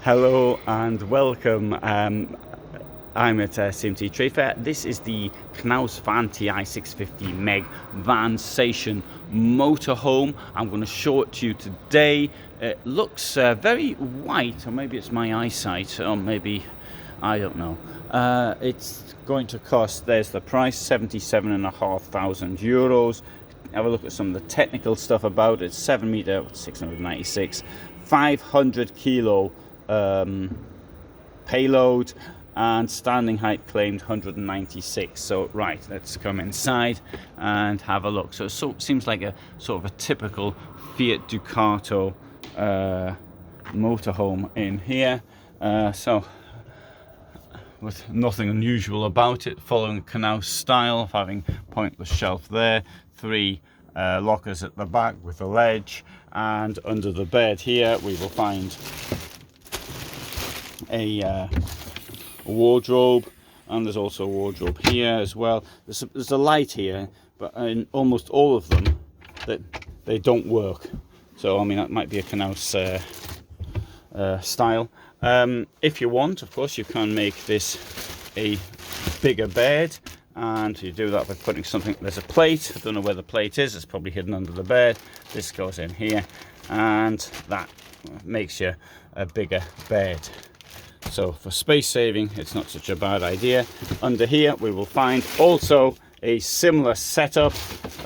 Hello and welcome. I'm at CMT Trade Fair. This is the Knaus Van Ti 650 MEG Vansation motorhome. I'm going to show it to you today. It looks very white, or maybe it's my eyesight, or maybe, I don't know. It's going to cost, there's the price, 77,500 euros. Have a look at some of the technical stuff about it. 7 meter, 696, 500 kilo payload, and standing height claimed 196. So right, let's come inside and have a look. So it seems like a sort of a typical Fiat Ducato motorhome in here. So with nothing unusual about it, following Knaus style of having pointless shelf there, 3 lockers at the back with a ledge, and under the bed here we will find a wardrobe, and there's also a wardrobe here as well. There's a light here, but in almost all of them that they don't work. So I mean, that might be a Knaus style. If you want, of course, you can make this a bigger bed, and you do that by putting something. There's a plate. I don't know where the plate is. It's probably hidden under the bed. This goes in here, and that makes you a bigger bed. So for space saving, it's not such a bad idea. Under here we will find also a similar setup.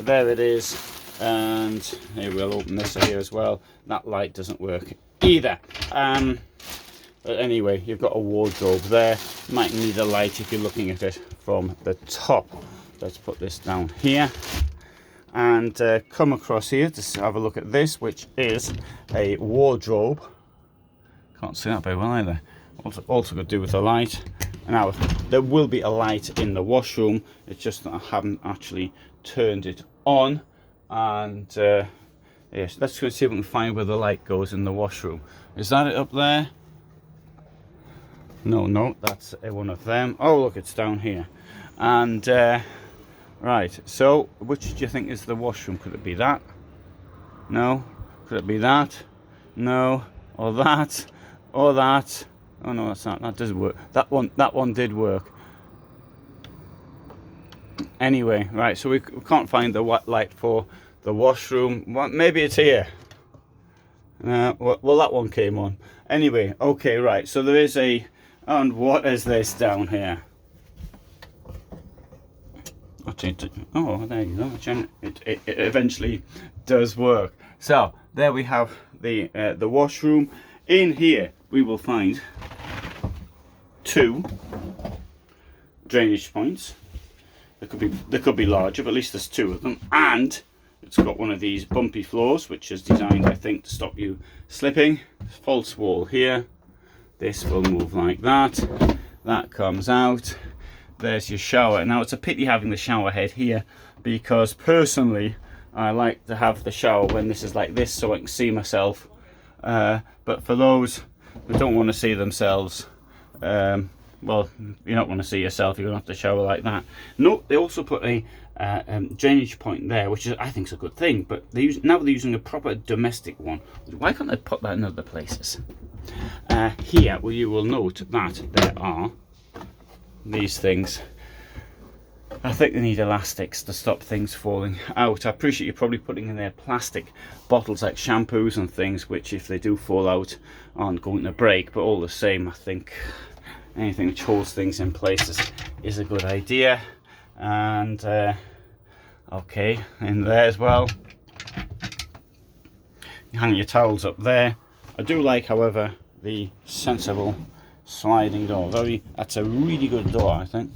There it is, and here we'll open this here as well. That light doesn't work either. But anyway, you've got a wardrobe there. Might need a light if you're looking at it from the top. Let's put this down here and come across here to have a look at this, which is a wardrobe. Can't see that very well either. Also got to do with the light. Now there will be a light in the washroom, it's just that I haven't actually turned it on. And yes, let's go see if we can find where the light goes in the washroom. Is that it up there? No, that's one of them. Oh look, it's down here. And right, so which do you think is the washroom? Could it be that? No. Could it be that? No. Or that? Or that? Oh no, that's not. That doesn't work. That one did work. Anyway, right. So we can't find the light for the washroom. Well, maybe it's here. Well, that one came on. Anyway, okay, right. So there is a. And what is this down here? Oh, there you go. It eventually does work. So there we have the washroom. In here we will find 2 drainage points. There could be larger, but at least there's 2 of them. And it's got one of these bumpy floors, which is designed, I think, to stop you slipping. False wall here. This will move like that. That comes out. There's your shower. Now it's a pity having the shower head here, because personally I like to have the shower when this is like this, so I can see myself. But for those who don't want to see themselves, well, you don't want to see yourself, you're going to have to shower like that. No, they also put a drainage point there, which is, I think, is a good thing, but now they're using a proper domestic one. Why can't they put that in other places? Here, well, you will note that there are these things. I think they need elastics to stop things falling out. I appreciate you're probably putting in there plastic bottles like shampoos and things, which if they do fall out aren't going to break, but all the same, I think anything which holds things in place is a good idea. And okay, in there as well, you hang your towels up there. I do like, however, the sensible sliding door. That's a really good door, I think.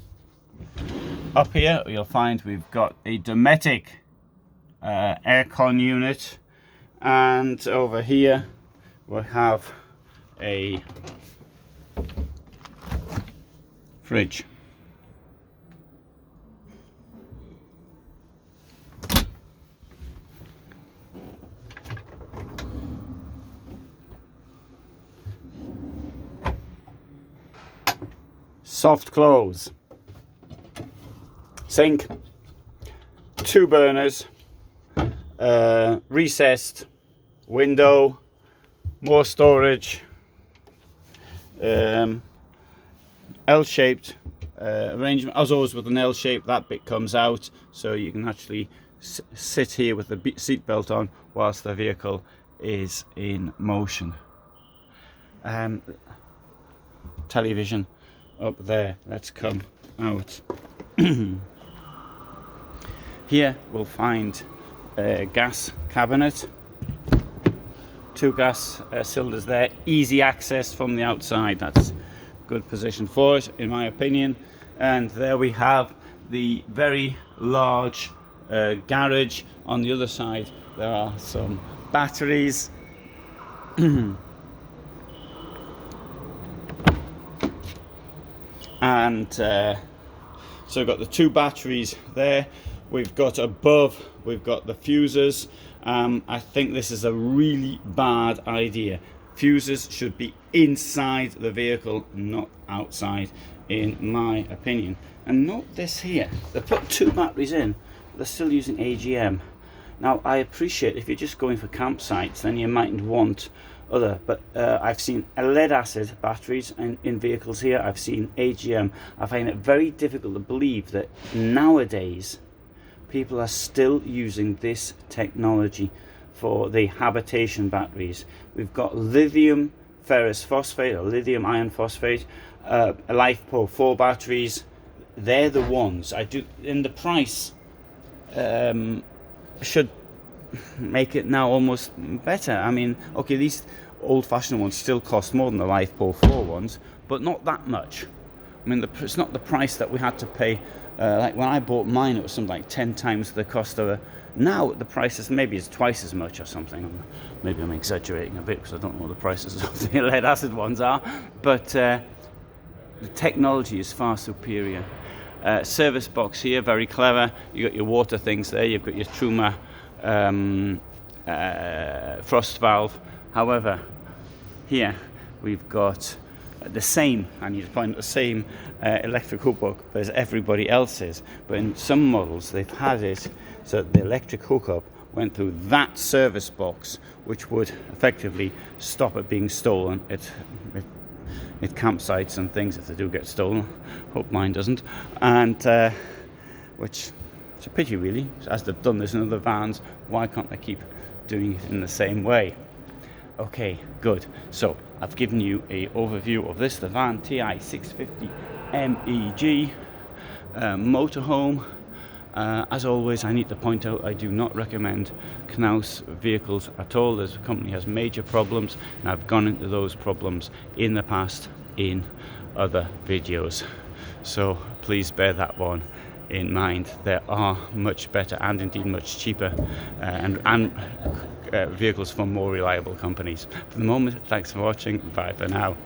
Up here you'll find we've got a Dometic aircon unit, and over here we'll have a fridge. Soft close. Sink, 2 burners, recessed window, more storage, L-shaped arrangement. As always with an L-shape, that bit comes out, so you can actually sit here with the seat belt on whilst the vehicle is in motion. Television up there. Let's come out. Here we'll find a gas cabinet, 2 gas cylinders there, easy access from the outside. That's good position for it, in my opinion. And there we have the very large garage. On the other side there are some batteries. And so we've got the 2 batteries there. We've got above, we've got the fuses. I think this is a really bad idea. Fuses should be inside the vehicle, not outside, in my opinion. And note this here, they put 2 batteries in, but they're still using AGM. Now I appreciate if you're just going for campsites, then you mightn't want other, but I've seen lead acid batteries in vehicles here. I've seen AGM. I find it very difficult to believe that nowadays people are still using this technology for the habitation batteries. We've got lithium ferrous phosphate or lithium iron phosphate, LifePro 4 batteries. They're the ones I do, and the price should make it now almost better. I mean, okay, these old-fashioned ones still cost more than the LifePro 4 ones, but not that much. I mean, it's not the price that we had to pay. Like when I bought mine, it was something like 10 times the cost of a. Now the price is maybe it's twice as much or something. Maybe I'm exaggerating a bit because I don't know what the prices of the lead acid ones are, but the technology is far superior. Service box here, very clever. You got your water things there. You've got your Truma frost valve. However, here we've got the same, I need to point out the same electric hookup as everybody else's, but in some models they've had it so the electric hookup went through that service box, which would effectively stop it being stolen at campsites and things if they do get stolen. Hope mine doesn't. And which it's a pity really, as they've done this in other vans. Why can't they keep doing it in the same way? Okay, good. So I've given you an overview of this, the Van Ti 650 MEG motorhome. As always, I need to point out I do not recommend Knaus vehicles at all. This company has major problems, and I've gone into those problems in the past in other videos. So please bear that one in mind. There are much better and indeed much cheaper vehicles from more reliable companies. For the moment, thanks for watching. Bye for now.